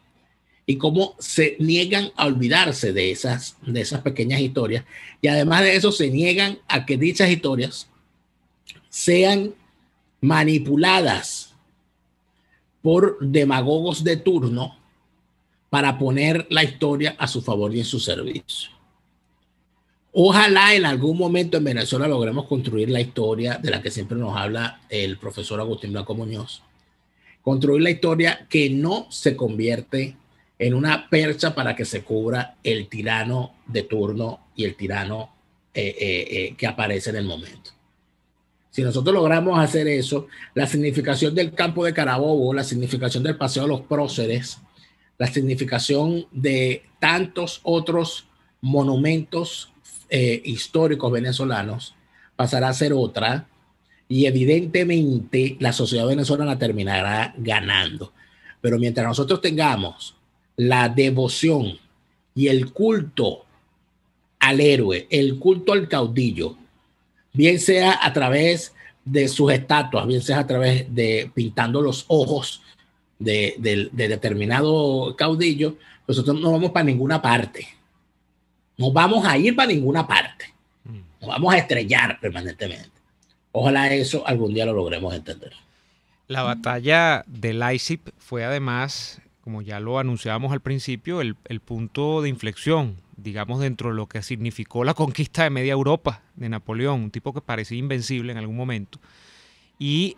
H: y cómo se niegan a olvidarse de esas pequeñas historias, y además de eso se niegan a que dichas historias sean manipuladas por demagogos de turno para poner la historia a su favor y en su servicio. Ojalá en algún momento en Venezuela logremos construir la historia de la que siempre nos habla el profesor Agustín Blanco Muñoz. Construir la historia que no se convierte en una percha para que se cubra el tirano de turno y el tirano que aparece en el momento. Si nosotros logramos hacer eso, la significación del campo de Carabobo, la significación del Paseo de los Próceres, la significación de tantos otros monumentos históricos venezolanos pasará a ser otra, y evidentemente la sociedad venezolana terminará ganando. Pero mientras nosotros tengamos la devoción y el culto al héroe, el culto al caudillo, bien sea a través de sus estatuas, bien sea a través de pintando los ojos de determinado caudillo, nosotros no vamos para ninguna parte. No vamos a ir para ninguna parte. Nos vamos a estrellar permanentemente. Ojalá eso algún día lo logremos entender.
A: La batalla de Leipzig fue además, como ya lo anunciábamos al principio, el punto de inflexión, digamos, dentro de lo que significó la conquista de media Europa de Napoleón, un tipo que parecía invencible en algún momento, y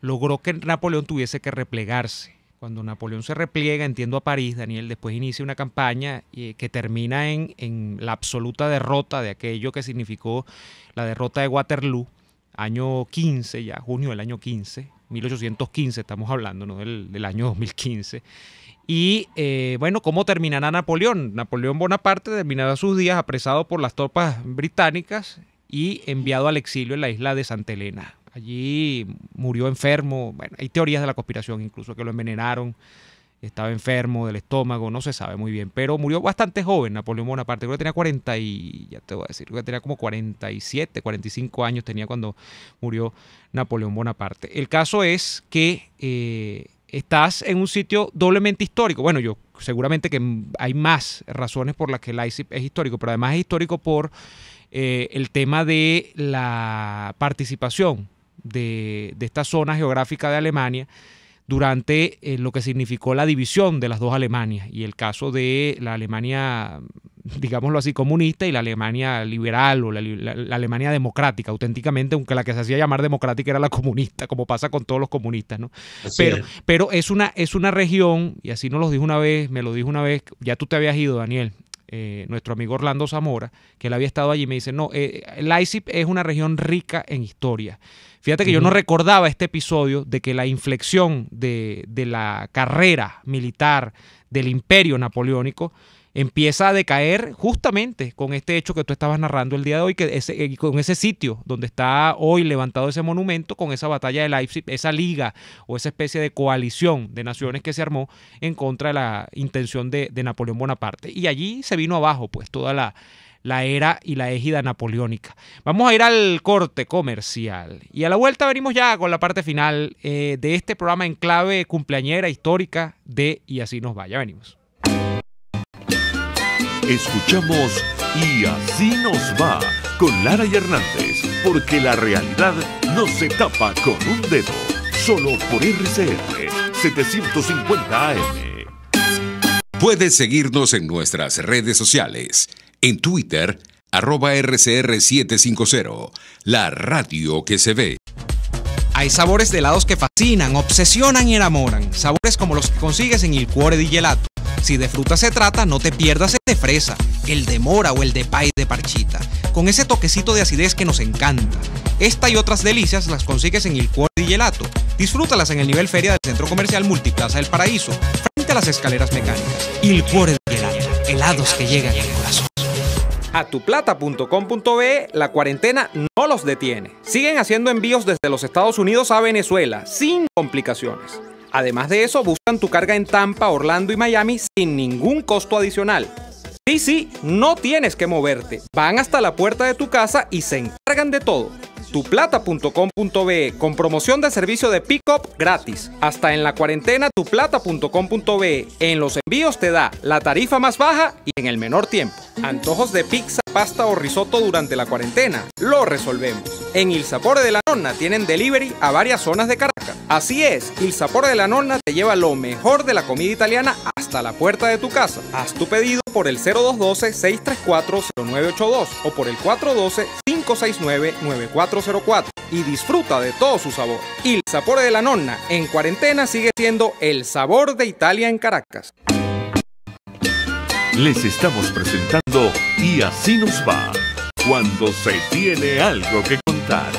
A: logró que Napoleón tuviese que replegarse. Cuando Napoleón se repliega, entiendo, a París, Daniel, después inicia una campaña que termina en la absoluta derrota de aquello que significó la derrota de Waterloo, año 15 ya, junio del año 15, 1815 estamos hablando, ¿no? del año 2015. Y bueno, ¿cómo terminará Napoleón? Napoleón Bonaparte terminará sus días apresado por las tropas británicas y enviado al exilio en la isla de Santa Elena. Allí murió enfermo. Bueno, hay teorías de la conspiración incluso, que lo envenenaron, estaba enfermo del estómago, no se sabe muy bien, pero murió bastante joven Napoleón Bonaparte. Creo que tenía 40 y ya te voy a decir, creo que tenía como 47, 45 años tenía cuando murió Napoleón Bonaparte. El caso es que estás en un sitio doblemente histórico. Bueno, yo seguramente que hay más razones por las que Leipzig es histórico, pero además es histórico por el tema de la participación de esta zona geográfica de Alemania durante lo que significó la división de las dos Alemanias, y el caso de la Alemania, digámoslo así, comunista, y la Alemania liberal o la Alemania democrática, auténticamente, aunque la que se hacía llamar democrática era la comunista, como pasa con todos los comunistas, ¿no? Pero es una región, y así me lo dijo una vez, ya tú te habías ido, Daniel, nuestro amigo Orlando Zamora, que él había estado allí, me dice, no, Leipzig es una región rica en historia. Fíjate que yo no recordaba este episodio de que la inflexión de la carrera militar del imperio napoleónico empieza a decaer justamente con este hecho que tú estabas narrando el día de hoy, con ese sitio donde está hoy levantado ese monumento, con esa batalla de Leipzig, esa liga o esa especie de coalición de naciones que se armó en contra de la intención de Napoleón Bonaparte. Y allí se vino abajo pues toda la era y la égida napoleónica. Vamos a ir al corte comercial y a la vuelta venimos ya con la parte final de este programa en clave cumpleañera histórica de Y Así Nos Va. Ya venimos.
B: Escuchamos Y Así Nos Va con Lara y Hernández, porque la realidad no se tapa con un dedo, solo por RCR 750 AM.
C: Puedes seguirnos en nuestras redes sociales. En Twitter, @RCR750, la radio que se ve.
D: Hay sabores de helados que fascinan, obsesionan y enamoran. Sabores como los que consigues en Il Cuore di Gelato. Si de fruta se trata, no te pierdas el de fresa, el de mora o el de pay de parchita, con ese toquecito de acidez que nos encanta. Esta y otras delicias las consigues en Il Cuore di Gelato. Disfrútalas en el nivel feria del Centro Comercial Multiplaza del Paraíso, frente a las escaleras mecánicas. Il Cuore di Gelato, helados que llegan al corazón.
I: A tuplata.com.be la cuarentena no los detiene. Siguen haciendo envíos desde los Estados Unidos a Venezuela sin complicaciones. Además de eso, buscan tu carga en Tampa, Orlando y Miami sin ningún costo adicional. Sí, no tienes que moverte. Van hasta la puerta de tu casa y se encargan de todo. Tuplata.com.be con promoción de servicio de pick-up gratis. Hasta en la cuarentena tuplata.com.be. En los envíos te da la tarifa más baja y en el menor tiempo. Antojos de pizza, pasta o risotto durante la cuarentena. Lo resolvemos. En Il Sapore de la Nonna tienen delivery a varias zonas de Caracas. Así es, Il Sapore de la Nonna te lleva lo mejor de la comida italiana hasta la puerta de tu casa. Haz tu pedido por el 0212-634-0982 o por el 412-569-9404 y disfruta de todo su sabor. Il Sapore de la Nonna en cuarentena sigue siendo el sabor de Italia en Caracas.
B: Les estamos presentando Y así nos va, cuando se tiene algo que contar,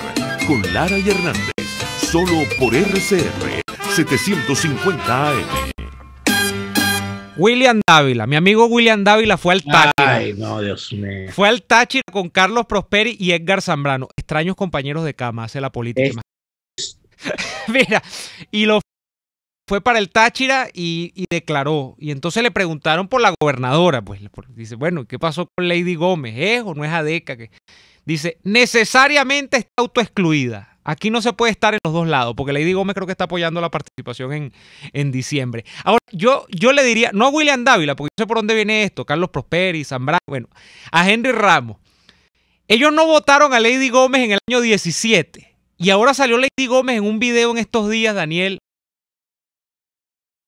B: con Lara y Hernández, solo por RCR 750 AM.
A: William Dávila, mi amigo William Dávila fue al Táchira.
H: Ay, no, Dios mío.
A: Fue al Táchira con Carlos Prosperi y Edgar Zambrano. Extraños compañeros de cama, hace la política. Mira, y lo fue para el Táchira y declaró. Y entonces le preguntaron por la gobernadora. Pues dice, bueno, ¿qué pasó con Lady Gómez? ¿Es o no es ADECA? Dice, necesariamente está autoexcluida. Aquí no se puede estar en los dos lados, porque Lady Gómez creo que está apoyando la participación en diciembre. Ahora, yo le diría, no a William Dávila, porque yo sé por dónde viene esto, Carlos Prosperi, Zambrano, bueno, a Henry Ramos. Ellos no votaron a Lady Gómez en el año 17. Y ahora salió Lady Gómez en un video en estos días, Daniel,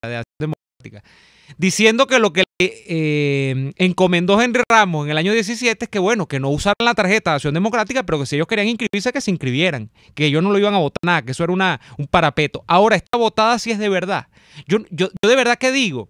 A: de Acción Democrática, diciendo que lo que encomendó Henry Ramos en el año 17 es que, bueno, que no usaran la tarjeta de Acción Democrática, pero que si ellos querían inscribirse, que se inscribieran, que ellos no lo iban a votar nada, que eso era un parapeto. Ahora, esta votada sí es de verdad. Yo de verdad que digo,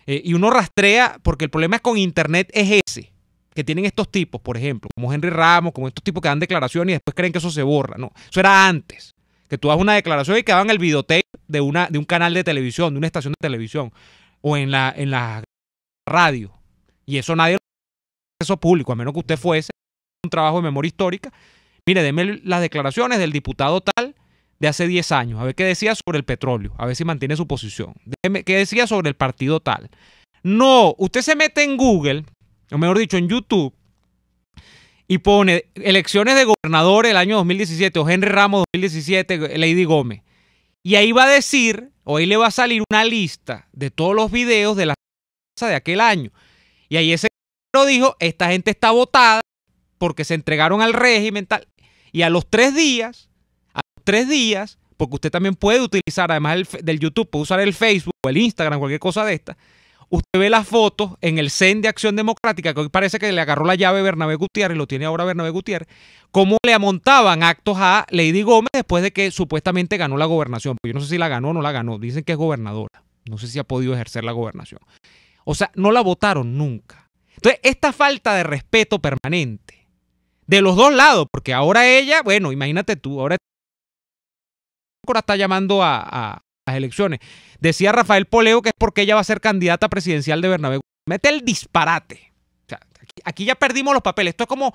A: y uno rastrea, porque el problema es con Internet es ese, que tienen estos tipos, por ejemplo, como Henry Ramos, como estos tipos que dan declaraciones y después creen que eso se borra. No, eso era antes, que tú das una declaración y que daban el videotape de un canal de televisión, de una estación de televisión, o en la radio, y eso nadie lo hace, eso público, a menos que usted fuese un trabajo de memoria histórica. Mire, deme las declaraciones del diputado tal de hace 10 años, a ver qué decía sobre el petróleo, a ver si mantiene su posición, deme qué decía sobre el partido tal. No, usted se mete en Google, o mejor dicho en YouTube, y pone elecciones de gobernador el año 2017 o Henry Ramos 2017, Lady Gómez, y ahí va a decir, o ahí le va a salir una lista de todos los videos de la de aquel año. Y ahí ese lo dijo, esta gente está votada porque se entregaron al régimen tal. Y a los 3 días, porque usted también puede utilizar, además del YouTube, puede usar el Facebook o el Instagram, cualquier cosa de esta, usted ve las fotos en el CEN de Acción Democrática, que hoy parece que le agarró la llave Bernabé Gutiérrez, lo tiene ahora Bernabé Gutiérrez, cómo le amontaban actos a Lady Gómez después de que supuestamente ganó la gobernación. Pues yo no sé si la ganó o no la ganó, dicen que es gobernadora, no sé si ha podido ejercer la gobernación. O sea, no la votaron nunca. Entonces, esta falta de respeto permanente de los dos lados, porque ahora ella, bueno, imagínate tú, ahora está llamando a las elecciones. Decía Rafael Poleo que es porque ella va a ser candidata presidencial de Bernabé. Mete el disparate. O sea, aquí ya perdimos los papeles. Esto es como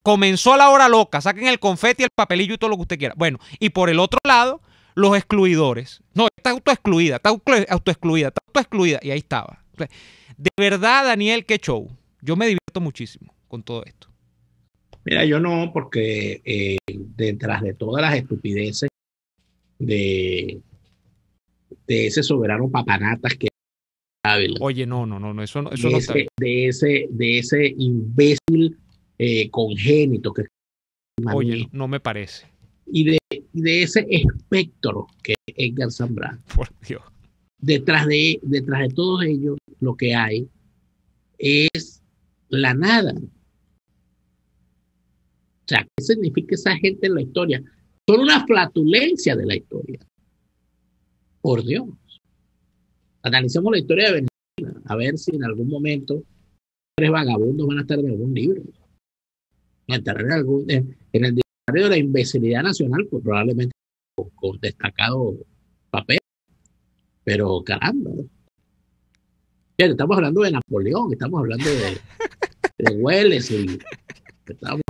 A: comenzó la hora loca. Saquen el confeti, el papelillo y todo lo que usted quiera. Bueno, y por el otro lado, los excluidores. No, está autoexcluida. Y ahí estaba. De verdad, Daniel, qué show. Yo me divierto muchísimo con todo esto.
H: Mira, yo no, porque detrás de todas las estupideces de ese soberano papanatas que Ávila.
A: Oye, no, eso no está bien.
H: De ese imbécil congénito que
A: oye, no me parece.
H: Y de ese espectro que es Edgar Zambrano.
A: Por Dios.
H: Detrás de todos ellos, lo que hay es la nada. O sea, ¿qué significa esa gente en la historia? Son una flatulencia de la historia. Por Dios. Analicemos la historia de Venezuela, a ver si en algún momento 3 vagabundos van a estar en algún libro. En el diccionario de la imbecilidad nacional, pues probablemente con destacado papel. Pero caramba. Fíjate, estamos hablando de Napoleón, estamos hablando de Wellesley.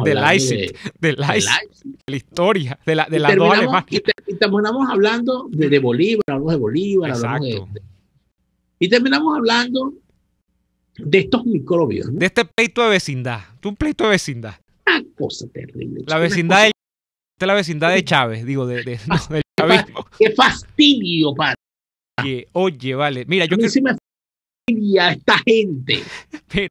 A: De Leipzig, de la historia, de las dos Alemanias.
H: Y terminamos hablando de Bolívar, hablamos de Bolívar, y terminamos hablando de estos microbios, ¿no?
A: De este pleito de vecindad. Un pleito de vecindad.
H: Una cosa terrible.
A: La vecindad de Chávez, digo, del chavismo.
H: Qué fastidio, padre.
A: Oye, vale. Mira,
H: a mí sí me fastidia esta gente.
A: Mira,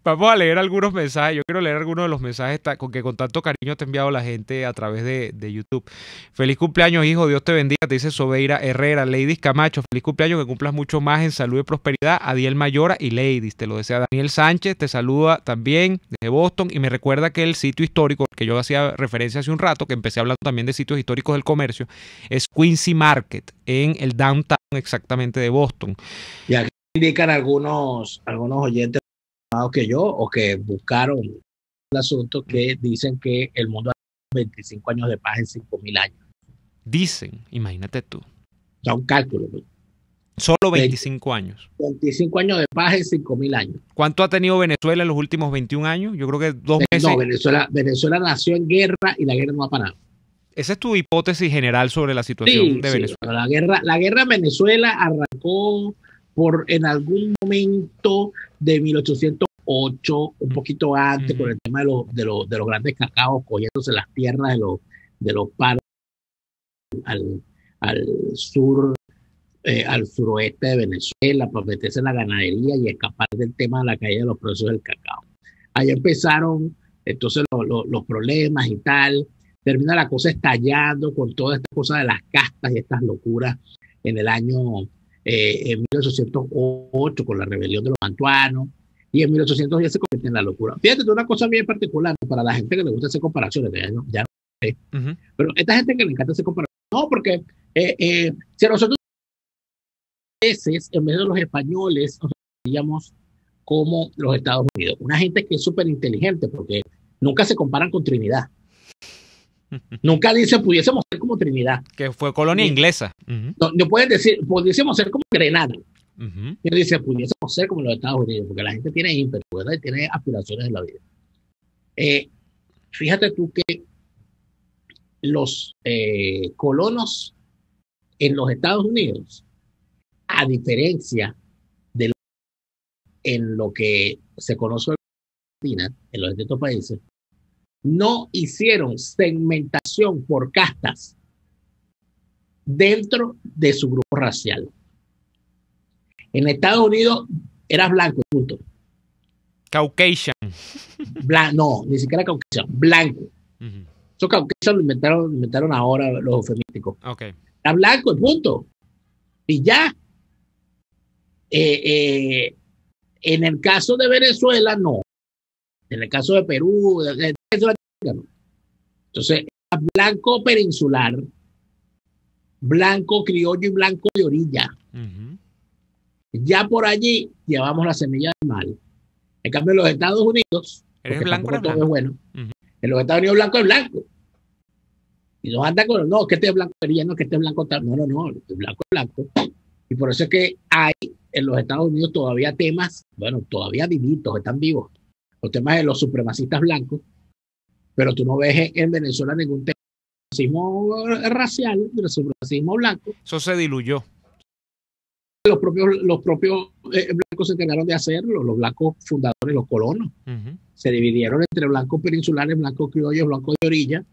A: vamos a leer algunos mensajes. Yo quiero leer algunos de los mensajes que con tanto cariño te ha enviado la gente a través de YouTube. Feliz cumpleaños, hijo. Dios te bendiga. Te dice Sobeira Herrera. Ladies Camacho, feliz cumpleaños. Que cumplas mucho más en salud y prosperidad. Adiel Mayora y Ladies. Te lo desea Daniel Sánchez. Te saluda también desde Boston. Y me recuerda que el sitio histórico que yo hacía referencia hace un rato, que empecé hablando también de sitios históricos del comercio, es Quincy Market, en el downtown exactamente de Boston.
H: Y aquí indican algunos oyentes que yo o que buscaron el asunto, que dicen que el mundo ha 25 años de paz en 5.000 años.
A: Dicen, imagínate tú.
H: O sea, un cálculo.
A: Solo 25 años.
H: 25 años de paz en 5.000 años.
A: ¿Cuánto ha tenido Venezuela en los últimos 21 años? Yo creo que 2 meses.
H: No, Venezuela nació en guerra y la guerra no ha parado.
A: Esa es tu hipótesis general sobre la situación de Venezuela.
H: La guerra en Venezuela arrancó en algún momento de 1808, un poquito antes, con el tema de los grandes cacaos cogiéndose las tierras de los paros al sur, al suroeste de Venezuela, para meterse en la ganadería y escapar del tema de la caída de los precios del cacao. Ahí empezaron entonces los problemas y tal. Termina la cosa estallando con toda esta cosa de las castas y estas locuras en el año en 1808 con la rebelión de los mantuanos, y en 1810 se convierte en la locura. Fíjate, una cosa bien particular para la gente que le gusta hacer comparaciones, ya no sé, pero esta gente que le encanta hacer comparaciones, no, porque si a nosotros veces, en vez de los españoles, nos veíamos como los Estados Unidos, una gente que es súper inteligente, porque nunca se comparan con Trinidad. Nunca dicen pudiésemos ser como Trinidad,
A: que fue colonia inglesa.
H: No pueden decir pudiésemos ser como Grenada. Y dice pudiésemos ser como los Estados Unidos, porque la gente tiene ímpetu, ¿verdad? Y tiene aspiraciones en la vida. Fíjate tú que los colonos en los Estados Unidos, a diferencia de en lo que se conoce en los distintos países, no hicieron segmentación por castas dentro de su grupo racial. En Estados Unidos eras blanco, punto.
A: Caucasian.
H: No, ni siquiera Caucasian, blanco. Eso Caucasian lo inventaron ahora los eufemísticos.
A: Okay.
H: Era blanco, punto. Y ya. En el caso de Venezuela, no. En el caso de Perú, entonces, blanco peninsular, blanco criollo y blanco de orilla. Ya por allí llevamos la semilla del mal. En cambio, en los Estados Unidos, todo es bueno. En los Estados Unidos, blanco es blanco. Y no anda con, no, que este es blanco de orilla, no, que este es blanco tal. No, el blanco es blanco. Y por eso es que hay en los Estados Unidos todavía temas, bueno, todavía vivitos, están vivos, los temas de los supremacistas blancos, pero tú no ves en Venezuela ningún tema de racismo racial, de supremacismo blanco.
A: Eso se diluyó.
H: Los propios blancos se encargaron de hacerlo, los blancos fundadores, los colonos. Se dividieron entre blancos peninsulares, blancos criollos, blancos de orilla,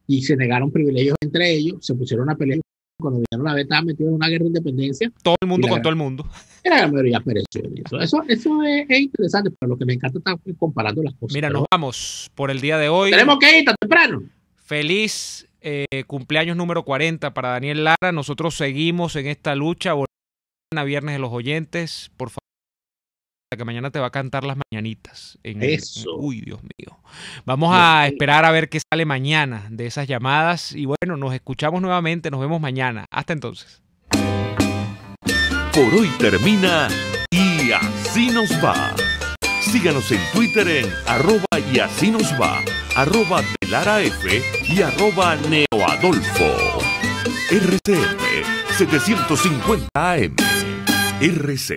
H: y se negaron privilegios entre ellos, se pusieron a pelear. Cuando vinieron a ver, estaban metidos en una guerra de independencia.
A: Todo el mundo con todo el mundo.
H: Y la gran mayoría pereció en eso. Eso es interesante, pero lo que me encanta estar comparando las cosas.
A: Mira, nos vamos por el día de hoy.
H: Tenemos que ir tan temprano.
A: Feliz cumpleaños número 40 para Daniel Lara. Nosotros seguimos en esta lucha. Mañana viernes de los oyentes. Por favor, que mañana te va a cantar las mañanitas.
H: Eso.
A: Uy, Dios mío. Vamos a esperar a ver qué sale mañana de esas llamadas. Y bueno, nos escuchamos nuevamente. Nos vemos mañana. Hasta entonces.
B: Por hoy termina Y Así Nos Va. Síganos en Twitter en @y así nos va, @delaraf y @neoadolfo. RCM 750 AM. RC